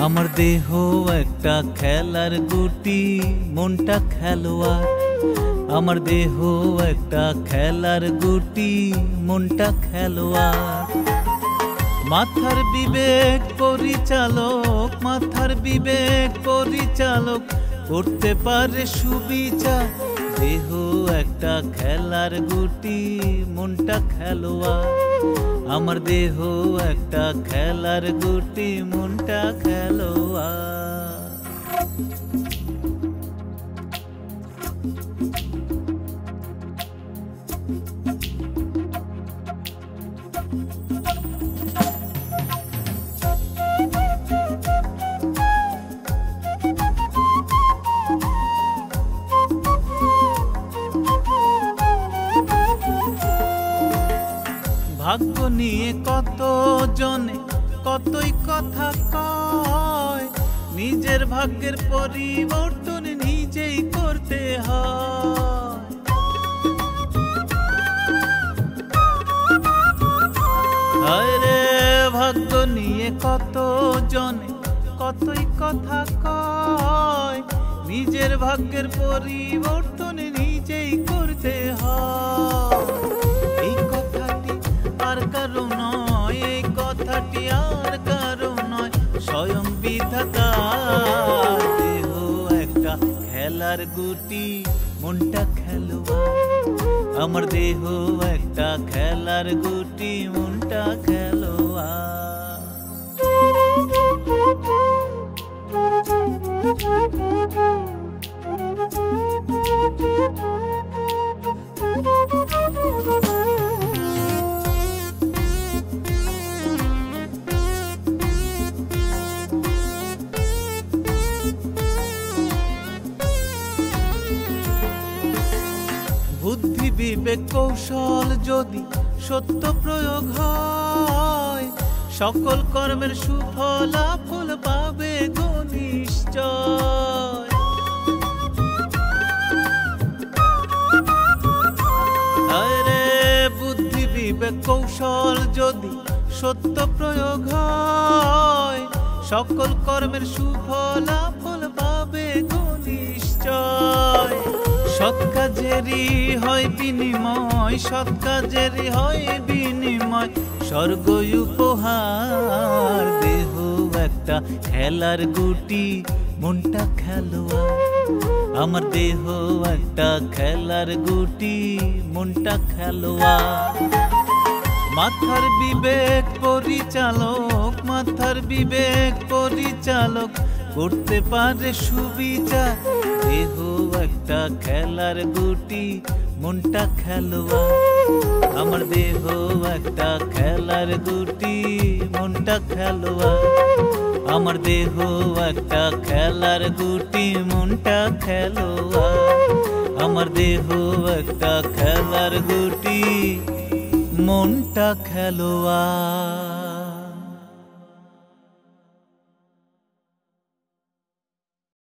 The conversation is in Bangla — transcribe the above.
আমার দেহ একটা খেলার গুটি, মনটা খেলোয়াড়। আমার দেহ একটা খেলার গুটি, মনটা খেলোয়াড়। মাথার বিবেক পরিচালক, মাথার বিবেক পরিচালক, করতে পারে সুবিচার। দেহ একটা খেলার গুটি, মনটা খেলোয়াড়। আমার দেহ একটা খেলার গুটি, মনটা খেলোয়াড়। ভাগ্য নিয়ে কত জনে কতই কথা কয়, নিজের ভাগ্যের পরিবর্তন নিজেই করতে হয়। হায় রে, ভাগ্য নিয়ে কত জনে কতই কথা কয়, নিজের ভাগ্যের পরিবর্তন নিজেই করতে হয়। এই কথাটি আর কারো নয়, এই কথাটি আর কারো নয়, স্বয়ং বিধাতার। দেহ একটা খেলার গুটি, মনটা খেলোয়াড়। আমার দেহ একটা খেলার গুটি, মনটা খেলোয়াড়। বুদ্ধি বিবেক কৌশল যদি সত্য প্রয়োগ হয়, সকল কর্মের সুফলাফল পাবে গো নিশ্চয়। আরে বুদ্ধি বিবেক কৌশল যদি সত্য প্রয়োগ হয়, সকল কর্মের সুফলাফল পাবে গো নিশ্চয়। সৎ কাজেরই হয় বিনিময়, সৎ কাজেরই হয় বিনিময়, স্বর্গ উপহার। দেহ একটা খেলার গুটি, মনটা খেলোয়াড়। আমার দেহ একটা খেলার গুটি, মনটা খেলোয়াড়। মাথার বিবেক পরিচালক, মাথার বিবেক পরিচালক, করতে পারে সুবিচার। দেহ একটা খেলার গুটি, মনটা খেলোয়াড়। আমার দেহ একটা খেলার গুটি, মনটা খেলোয়াড়। আমার দেহ একটা খেলার গুটি, মনটা খেলোয়াড়। আমার দেহ একটা খেলার গুটি, মনটা খেলোয়াড়।